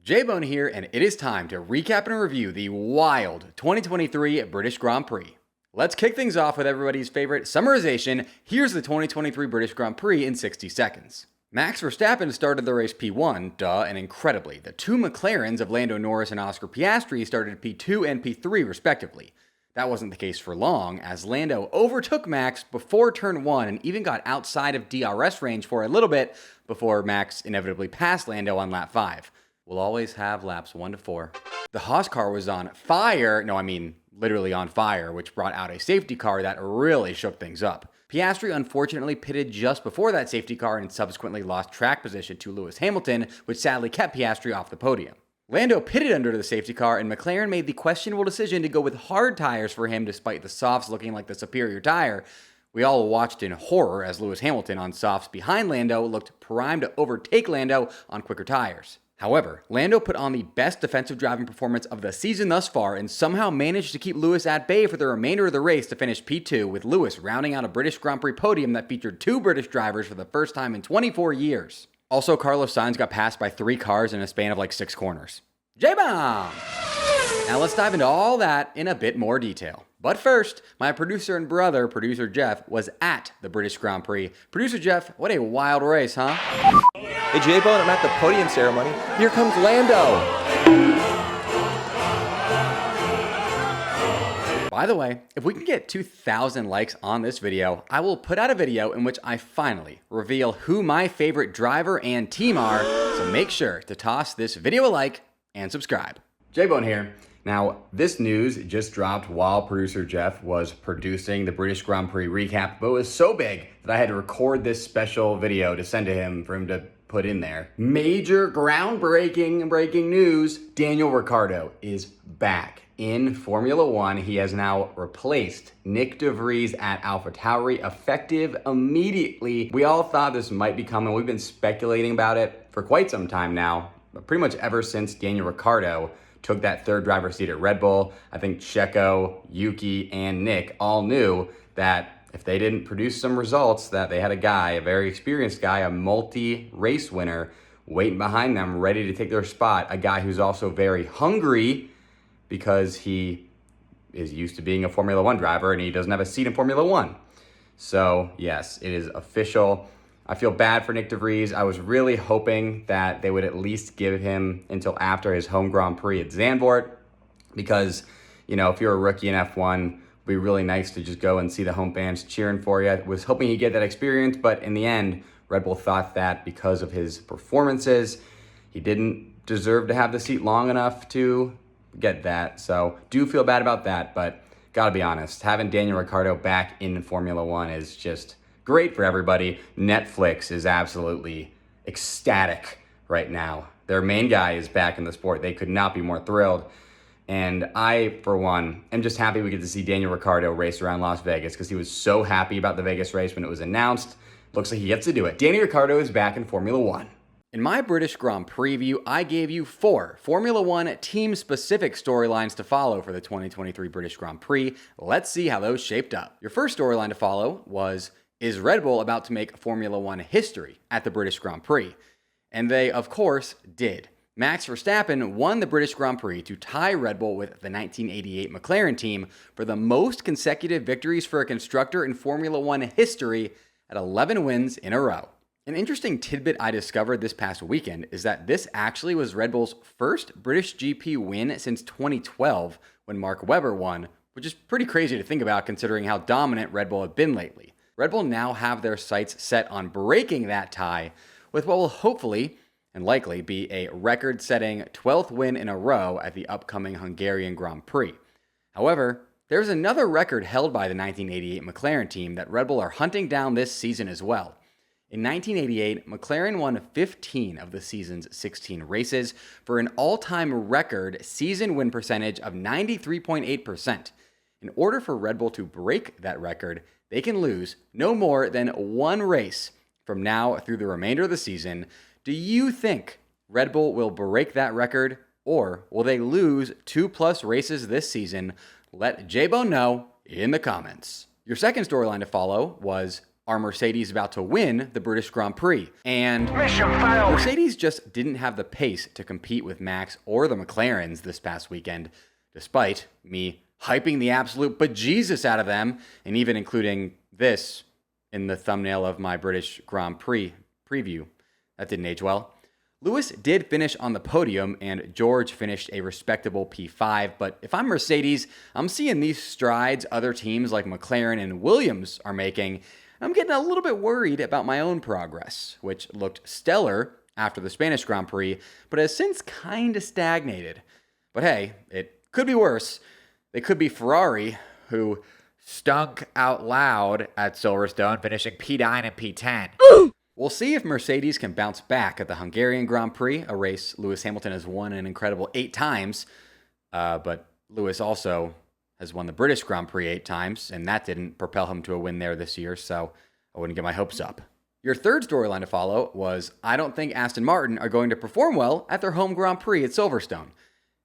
J-Bone here, and it is time to recap and review the wild 2023 British Grand Prix. Let's kick things off with everybody's favorite summarization. Here's the 2023 British Grand Prix in 60 seconds. Max Verstappen started the race P1, and incredibly, the two McLarens of Lando Norris and Oscar Piastri started P2 and P3 respectively. That wasn't the case for long, as Lando overtook Max before turn 1 and even got outside of DRS range for a little bit before Max inevitably passed Lando on lap 5. We'll always have laps 1 to 4. The Haas car was on fire, literally on fire, which brought out a safety car that really shook things up. Piastri unfortunately pitted just before that safety car and subsequently lost track position to Lewis Hamilton, which sadly kept Piastri off the podium. Lando pitted under the safety car, and McLaren made the questionable decision to go with hard tires for him despite the softs looking like the superior tire. We all watched in horror as Lewis Hamilton on softs behind Lando looked primed to overtake Lando on quicker tires. However, Lando put on the best defensive driving performance of the season thus far and somehow managed to keep Lewis at bay for the remainder of the race to finish P2, with Lewis rounding out a British Grand Prix podium that featured two British drivers for the first time in 24 years. Also, Carlos Sainz got passed by 3 cars in a span of like 6 corners. J-Bomb! Now let's dive into all that in a bit more detail. But first, my producer and brother, Producer Jeff, was at the British Grand Prix. Producer Jeff, what a wild race, huh? Hey J-Bone, I'm at the podium ceremony. Here comes Lando! By the way, if we can get 2,000 likes on this video, I will put out a video in which I finally reveal who my favorite driver and team are, so make sure to toss this video a like and subscribe. J-Bone here. Now, this news just dropped while producer Jeff was producing the British Grand Prix recap, but it was so big that I had to record this special video to send to him for him to put in there. Major groundbreaking breaking news, Daniel Ricciardo is back in Formula One. He has now replaced Nick de Vries at AlphaTauri, effective immediately. We all thought this might be coming. We've been speculating about it for quite some time now, but pretty much ever since Daniel Ricciardo took that third driver seat at Red Bull. I think Checo, Yuki, and Nick all knew that if they didn't produce some results, that they had a guy, a very experienced guy, a multi-race winner, waiting behind them, ready to take their spot. A guy who's also very hungry because he is used to being a Formula One driver and he doesn't have a seat in Formula One. So yes, it is official. I feel bad for Nick de Vries. I was really hoping that they would at least give him until after his home Grand Prix at Zandvoort because, if you're a rookie in F1, it'd be really nice to just go and see the home fans cheering for you. I was hoping he'd get that experience, but in the end, Red Bull thought that because of his performances, he didn't deserve to have the seat long enough to get that. So do feel bad about that, but gotta be honest, having Daniel Ricciardo back in Formula One is just great for everybody. Netflix is absolutely ecstatic right now. Their main guy is back in the sport. They could not be more thrilled. And I, for one, am just happy we get to see Daniel Ricciardo race around Las Vegas because he was so happy about the Vegas race when it was announced. Looks like he gets to do it. Daniel Ricciardo is back in Formula One. In my British Grand preview, I gave you 4 Formula One team-specific storylines to follow for the 2023 British Grand Prix. Let's see how those shaped up. Your first storyline to follow was, is Red Bull about to make Formula One history at the British Grand Prix? And they, of course, did. Max Verstappen won the British Grand Prix to tie Red Bull with the 1988 McLaren team for the most consecutive victories for a constructor in Formula One history at 11 wins in a row. An interesting tidbit I discovered this past weekend is that this actually was Red Bull's first British GP win since 2012 when Mark Webber won, which is pretty crazy to think about considering how dominant Red Bull had been lately. Red Bull now have their sights set on breaking that tie with what will hopefully and likely be a record-setting 12th win in a row at the upcoming Hungarian Grand Prix. However, there's another record held by the 1988 McLaren team that Red Bull are hunting down this season as well. In 1988, McLaren won 15 of the season's 16 races for an all-time record season win percentage of 93.8%. In order for Red Bull to break that record, they can lose no more than 1 race from now through the remainder of the season. Do you think Red Bull will break that record, or will they lose 2+ races this season? Let J-Bone know in the comments. Your second storyline to follow was, are Mercedes about to win the British Grand Prix? And Mercedes just didn't have the pace to compete with Max or the McLarens this past weekend, despite me hyping the absolute bejesus out of them, and even including this in the thumbnail of my British Grand Prix preview. That didn't age well. Lewis did finish on the podium, and George finished a respectable P5, but if I'm Mercedes, I'm seeing these strides other teams like McLaren and Williams are making. I'm getting a little bit worried about my own progress, which looked stellar after the Spanish Grand Prix, but has since kind of stagnated. But hey, it could be worse. They could be Ferrari, who stunk out loud at Silverstone, finishing P9 and P10. We'll see if Mercedes can bounce back at the Hungarian Grand Prix, a race Lewis Hamilton has won an incredible 8 times. But Lewis also has won the British Grand Prix 8 times, and that didn't propel him to a win there this year, so I wouldn't get my hopes up. Your third storyline to follow was, I don't think Aston Martin are going to perform well at their home Grand Prix at Silverstone.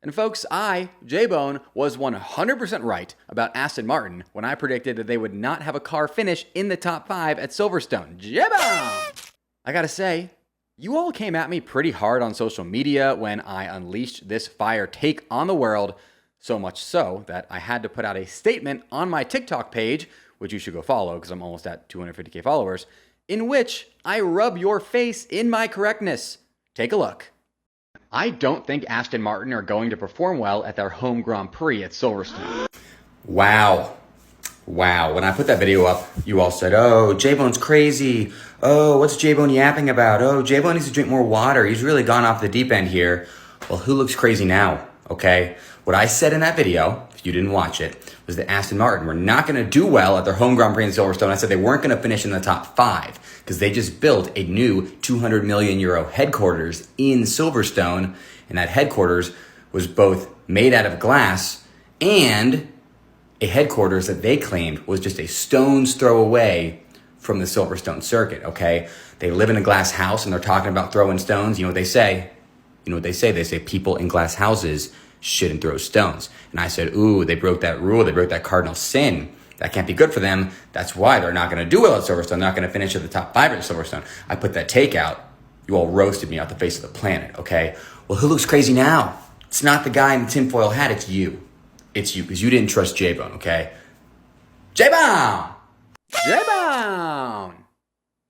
And folks, I, J-Bone, was 100% right about Aston Martin when I predicted that they would not have a car finish in the top 5 at Silverstone. J-Bone! I gotta say, you all came at me pretty hard on social media when I unleashed this fire take on the world, so much so that I had to put out a statement on my TikTok page, which you should go follow because I'm almost at 250k followers, in which I rub your face in my correctness. Take a look. I don't think Aston Martin are going to perform well at their home Grand Prix at Silverstone. Wow. When I put that video up, you all said, oh, J-Bone's crazy. Oh, what's J-Bone yapping about? Oh, J-Bone needs to drink more water. He's really gone off the deep end here. Well, who looks crazy now, okay? What I said in that video, if you didn't watch it, was that Aston Martin were not going to do well at their home Grand Prix in Silverstone. I said they weren't going to finish in the top 5 because they just built a new 200 million euro headquarters in Silverstone, and that headquarters was both made out of glass and a headquarters that they claimed was just a stone's throw away from the Silverstone circuit, okay? They live in a glass house and they're talking about throwing stones. You know what they say? They say people in glass houses shouldn't throw stones. And I said, ooh, they broke that rule. They broke that cardinal sin. That can't be good for them. That's why they're not going to do well at Silverstone. They're not going to finish at the top 5 at Silverstone. I put that take out. You all roasted me off the face of the planet, okay? Well, who looks crazy now? It's not the guy in the tinfoil hat. It's you. It's you, because you didn't trust J-Bone, okay? J-Bone! J-Bone!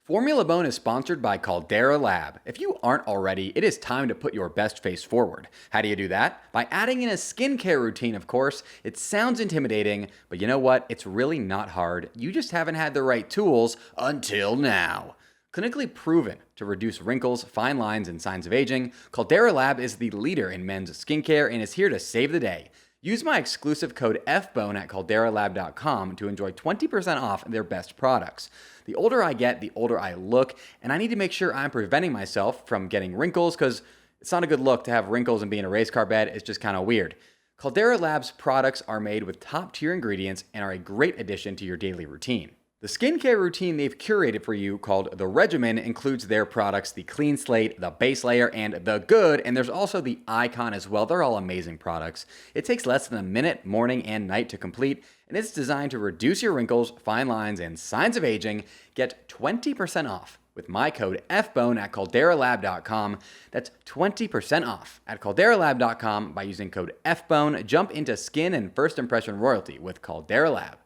Formula Bone is sponsored by Caldera Lab. If you aren't already, it is time to put your best face forward. How do you do that? By adding in a skincare routine, of course. It sounds intimidating, but you know what? It's really not hard. You just haven't had the right tools until now. Clinically proven to reduce wrinkles, fine lines, and signs of aging, Caldera Lab is the leader in men's skincare and is here to save the day. Use my exclusive code FBONE at calderalab.com to enjoy 20% off their best products. The older I get, the older I look, and I need to make sure I'm preventing myself from getting wrinkles because it's not a good look to have wrinkles and be in a race car bed. It's just kind of weird. Caldera Lab's products are made with top-tier ingredients and are a great addition to your daily routine. The skincare routine they've curated for you, called The Regimen, includes their products, the Clean Slate, the Base Layer, and the Good, and there's also the Icon as well. They're all amazing products. It takes less than a minute, morning and night to complete, and it's designed to reduce your wrinkles, fine lines, and signs of aging. Get 20% off with my code FBONE at calderalab.com. That's 20% off at calderalab.com by using code FBONE. Jump into skin and first impression royalty with Caldera Lab.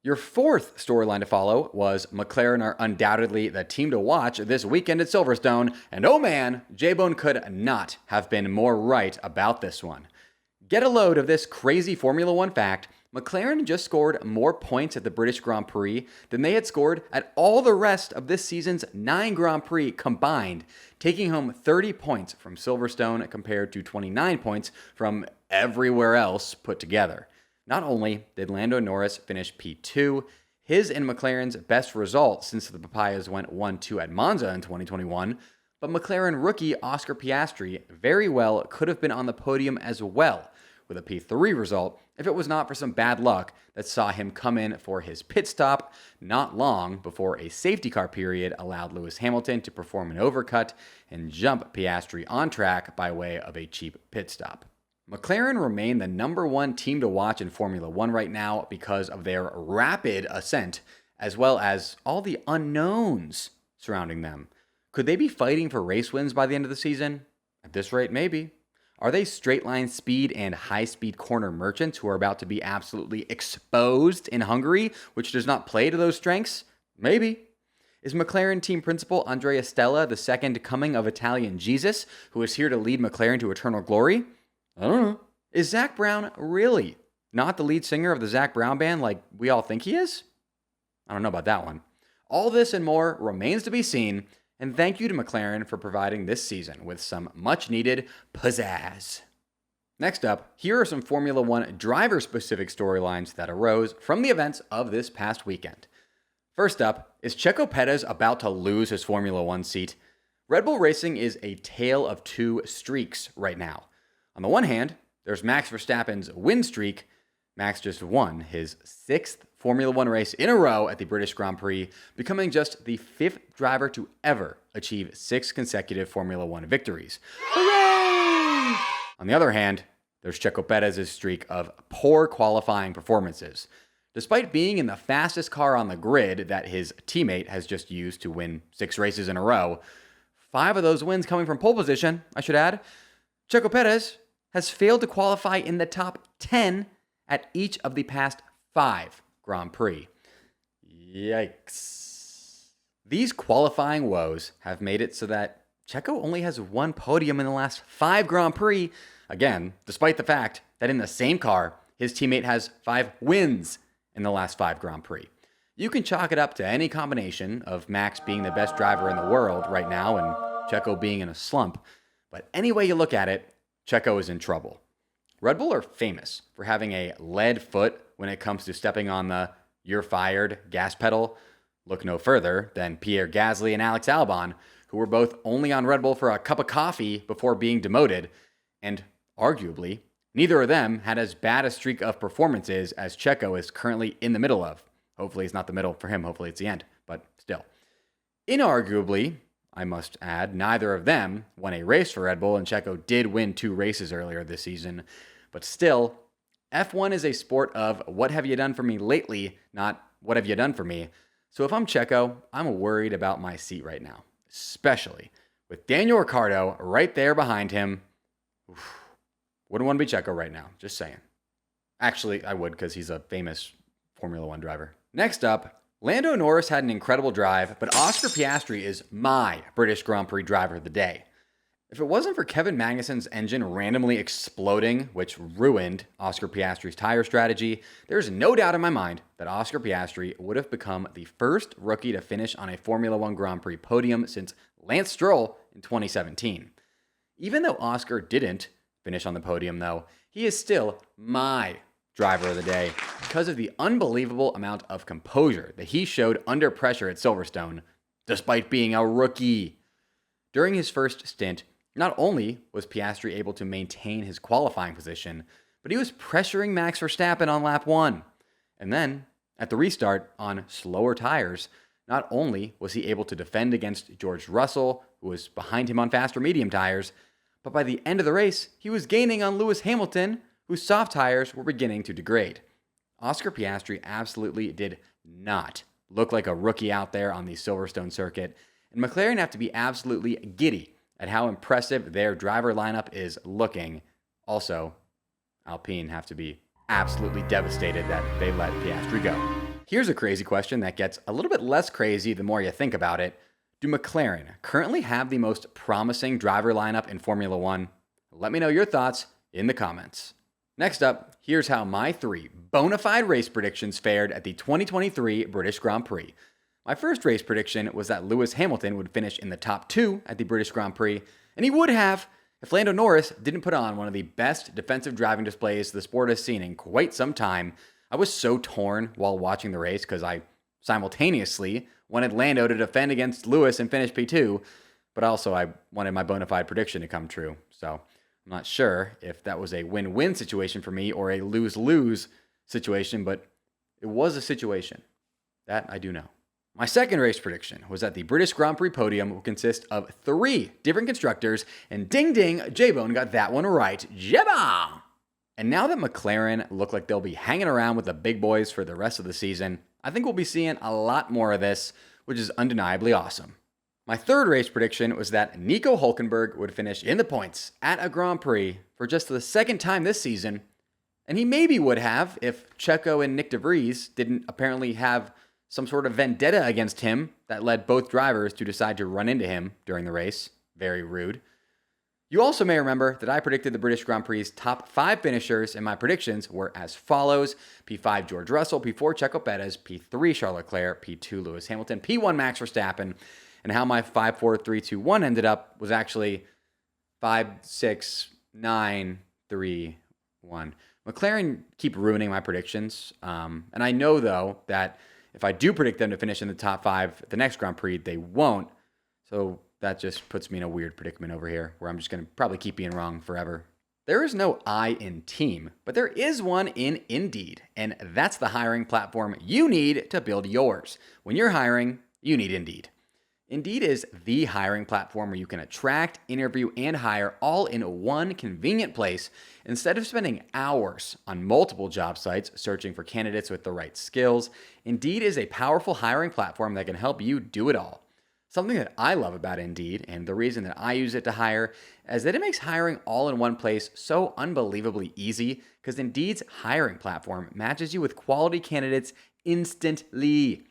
Your fourth storyline to follow was McLaren are undoubtedly the team to watch this weekend at Silverstone, and oh man, J-Bone could not have been more right about this one. Get a load of this crazy Formula One fact. McLaren just scored more points at the British Grand Prix than they had scored at all the rest of this season's 9 Grand Prix combined, taking home 30 points from Silverstone compared to 29 points from everywhere else put together. Not only did Lando Norris finish P2, his and McLaren's best result since the Papayas went 1-2 at Monza in 2021, but McLaren rookie Oscar Piastri very well could have been on the podium as well with a P3 result if it was not for some bad luck that saw him come in for his pit stop not long before a safety car period allowed Lewis Hamilton to perform an overcut and jump Piastri on track by way of a cheap pit stop. McLaren remain the number 1 team to watch in Formula One right now because of their rapid ascent as well as all the unknowns surrounding them. Could they be fighting for race wins by the end of the season? At this rate, maybe. Are they straight line speed and high speed corner merchants who are about to be absolutely exposed in Hungary, which does not play to those strengths? Maybe. Is McLaren team principal Andrea Stella the second coming of Italian Jesus, who is here to lead McLaren to eternal glory? I don't know. Is Zach Brown really not the lead singer of the Zach Brown Band like we all think he is? I don't know about that one. All this and more remains to be seen, and thank you to McLaren for providing this season with some much-needed pizzazz. Next up, here are some Formula One driver-specific storylines that arose from the events of this past weekend. First up, is Checo Perez about to lose his Formula One seat? Red Bull Racing is a tale of two streaks right now. On the one hand, there's Max Verstappen's win streak. Max just won his sixth Formula One race in a row at the British Grand Prix, becoming just the fifth driver to ever achieve 6 consecutive Formula One victories. Hooray! On the other hand, there's Checo Perez's streak of poor qualifying performances. Despite being in the fastest car on the grid that his teammate has just used to win 6 races in a row, 5 of those wins coming from pole position, I should add, Checo Perez has failed to qualify in the top 10 at each of the past 5 Grand Prix. Yikes. These qualifying woes have made it so that Checo only has 1 podium in the last 5 Grand Prix, again, despite the fact that in the same car, his teammate has 5 wins in the last 5 Grand Prix. You can chalk it up to any combination of Max being the best driver in the world right now and Checo being in a slump, but any way you look at it, Checo is in trouble. Red Bull are famous for having a lead foot when it comes to stepping on the "you're fired" gas pedal. Look no further than Pierre Gasly and Alex Albon, who were both only on Red Bull for a cup of coffee before being demoted, and arguably, neither of them had as bad a streak of performances as Checo is currently in the middle of. Hopefully it's not the middle for him, hopefully it's the end, but still. Inarguably, I must add, neither of them won a race for Red Bull, and Checo did win 2 races earlier this season. But still, F1 is a sport of what have you done for me lately, not what have you done for me. So if I'm Checo, I'm worried about my seat right now, especially with Daniel Ricciardo right there behind him. Oof, wouldn't want to be Checo right now, just saying. Actually, I would because he's a famous Formula One driver. Next up, Lando Norris had an incredible drive, but Oscar Piastri is my British Grand Prix driver of the day. If it wasn't for Kevin Magnussen's engine randomly exploding, which ruined Oscar Piastri's tire strategy, there's no doubt in my mind that Oscar Piastri would have become the first rookie to finish on a Formula One Grand Prix podium since Lance Stroll in 2017. Even though Oscar didn't finish on the podium, though, he is still my driver of the day because of the unbelievable amount of composure that he showed under pressure at Silverstone, despite being a rookie. During his first stint, not only was Piastri able to maintain his qualifying position, but he was pressuring Max Verstappen on lap 1. And then, at the restart on slower tires, not only was he able to defend against George Russell, who was behind him on faster medium tires, but by the end of the race, he was gaining on Lewis Hamilton, whose soft tires were beginning to degrade. Oscar Piastri absolutely did not look like a rookie out there on the Silverstone circuit, and McLaren have to be absolutely giddy at how impressive their driver lineup is looking. Also, Alpine have to be absolutely devastated that they let Piastri go. Here's a crazy question that gets a little bit less crazy the more you think about it. Do McLaren currently have the most promising driver lineup in Formula One? Let me know your thoughts in the comments. Next up, here's how my 3 bona fide race predictions fared at the 2023 British Grand Prix. My first race prediction was that Lewis Hamilton would finish in the top 2 at the British Grand Prix, and he would have if Lando Norris didn't put on one of the best defensive driving displays the sport has seen in quite some time. I was so torn while watching the race because I simultaneously wanted Lando to defend against Lewis and finish P2, but also I wanted my bona fide prediction to come true. So I'm not sure if that was a win-win situation for me or a lose-lose situation, but it was a situation. That I do know. My second race prediction was that the British Grand Prix podium will consist of 3 different constructors, and ding ding, J-Bone got that one right. Jebba! And now that McLaren look like they'll be hanging around with the big boys for the rest of the season, I think we'll be seeing a lot more of this, which is undeniably awesome. My third race prediction was that Nico Hülkenberg would finish in the points at a Grand Prix for just the second time this season, and he maybe would have if Checo and Nick de Vries didn't apparently have some sort of vendetta against him that led both drivers to decide to run into him during the race. Very rude. You also may remember that I predicted the British Grand Prix's top 5 finishers, and my predictions were as follows: P5 George Russell, P4 Checo Perez, P3 Charles Leclerc, P2 Lewis Hamilton, P1 Max Verstappen. And how my 5, 4, 3, 2, 1 ended up was actually 5, 6, 9, 3, 1. McLaren keep ruining my predictions. And I know, though, that if I do predict them to finish in the top 5 at the next Grand Prix, they won't. So that just puts me in a weird predicament over here where I'm just going to probably keep being wrong forever. There is no I in team, but there is one in Indeed. And that's the hiring platform you need to build yours. When you're hiring, you need Indeed. Indeed is the hiring platform where you can attract, interview, and hire all in one convenient place instead of spending hours on multiple job sites searching for candidates with the right skills. Indeed is a powerful hiring platform that can help you do it all. Something that I love about Indeed, and the reason that I use it to hire, is that it makes hiring all in one place so unbelievably easy, because Indeed's hiring platform matches you with quality candidates instantly.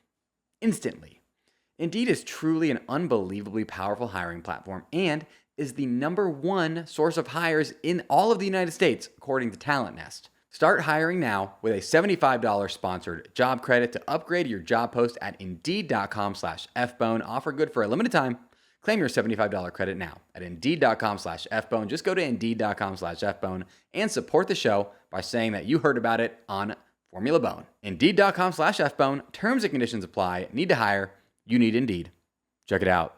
Indeed is truly an unbelievably powerful hiring platform and is the #1 source of hires in all of the United States, according to Talent Nest. Start hiring now with a $75 sponsored job credit to upgrade your job post at Indeed.com/FBone. Offer good for a limited time. Claim your $75 credit now at Indeed.com/FBone. Just go to Indeed.com/FBone and support the show by saying that you heard about it on Formula Bone. Indeed.com/FBone. Terms and conditions apply. Need to hire? You need Indeed. Check it out.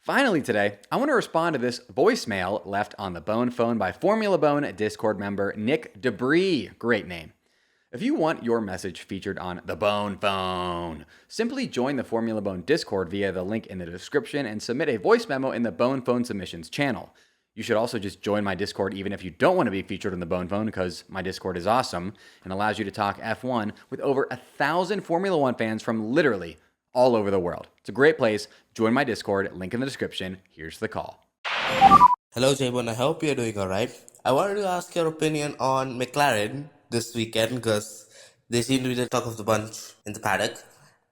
Finally today, I want to respond to this voicemail left on the Bone phone by Formula Bone Discord member Nick Debris. Great name. If you want your message featured on the Bone phone, simply join the Formula Bone Discord via the link in the description and submit a voice memo in the Bone phone submissions channel. You should also just join my Discord even if you don't want to be featured on the Bone phone, because my Discord is awesome and allows you to talk F1 with over 1,000 Formula One fans from literally all over the world. It's a great place. Join my Discord, link in the description. Here's the call. Hello, Jabon. I hope you're doing alright. I wanted to ask your opinion on McLaren this weekend because they seem to be the talk of the bunch in the paddock.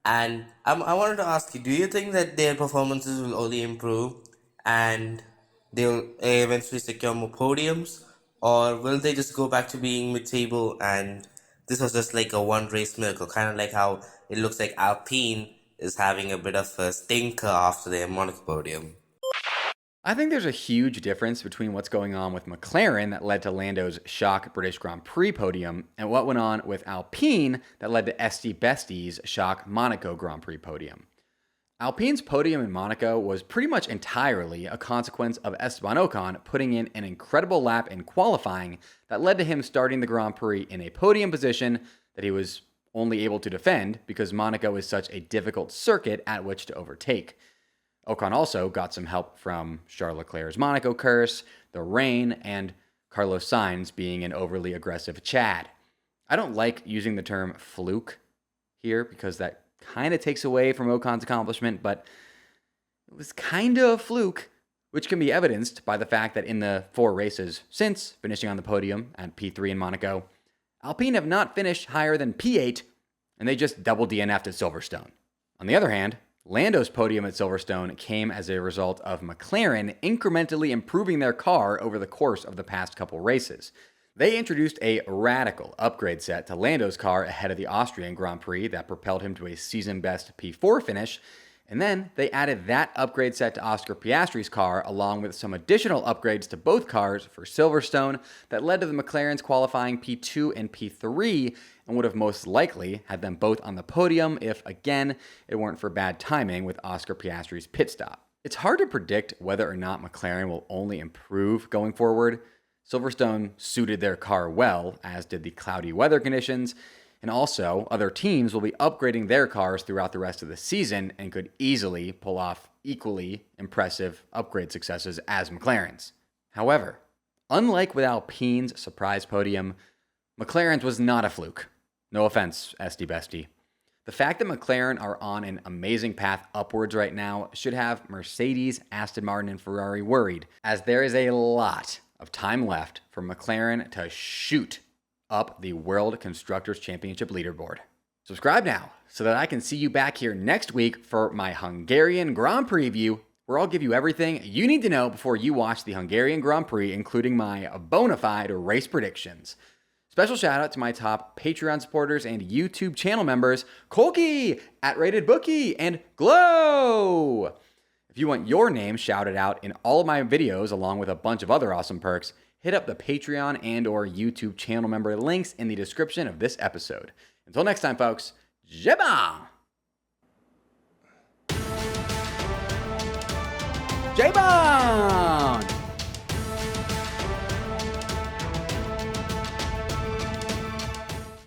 And I wanted to ask you, do you think that their performances will only improve and they'll eventually secure more podiums? Or will they just go back to being mid-table and this was just like a one-race miracle? Kind of like how it looks like Alpine is having a bit of a stinker after their Monaco podium. I think there's a huge difference between what's going on with McLaren that led to Lando's shock British Grand Prix podium and what went on with Alpine that led to Esti Bestie's shock Monaco Grand Prix podium. Alpine's podium in Monaco was pretty much entirely a consequence of Esteban Ocon putting in an incredible lap in qualifying that led to him starting the Grand Prix in a podium position that he was only able to defend because Monaco is such a difficult circuit at which to overtake. Ocon also got some help from Charles Leclerc's Monaco curse, the rain, and Carlos Sainz being an overly aggressive Chad. I don't like using the term fluke here because that kind of takes away from Ocon's accomplishment, but it was kind of a fluke, which can be evidenced by the fact that in the 4 races since finishing on the podium at P3 in Monaco, Alpine have not finished higher than P8, and they just double DNF'd at Silverstone. On the other hand, Lando's podium at Silverstone came as a result of McLaren incrementally improving their car over the course of the past couple races. They introduced a radical upgrade set to Lando's car ahead of the Austrian Grand Prix that propelled him to a season-best P4 finish, and then they added that upgrade set to Oscar Piastri's car along with some additional upgrades to both cars for Silverstone that led to the McLarens qualifying P2 and P3 and would have most likely had them both on the podium if, again, it weren't for bad timing with Oscar Piastri's pit stop. It's hard to predict whether or not McLaren will only improve going forward. Silverstone suited their car well, as did the cloudy weather conditions, and also other teams will be upgrading their cars throughout the rest of the season and could easily pull off equally impressive upgrade successes as McLaren's. However, Unlike with Alpine's surprise podium, McLaren's was not a fluke. No offense, Esty Bestie. The fact that McLaren are on an amazing path upwards right now should have Mercedes, Aston Martin, and Ferrari worried, as there is a lot of time left for McLaren to shoot up the World Constructors' Championship leaderboard. Subscribe now so that I can see you back here next week for my Hungarian Grand Prix review, where I'll give you everything you need to know before you watch the Hungarian Grand Prix, including my bona fide race predictions. Special shout out to my top Patreon supporters and YouTube channel members, Kolky, @RatedBookie, and Glow. If you want your name shouted out in all of my videos, along with a bunch of other awesome perks, hit up the Patreon and or YouTube channel member links in the description of this episode. Until next time, folks, J-Bong! J-Bong!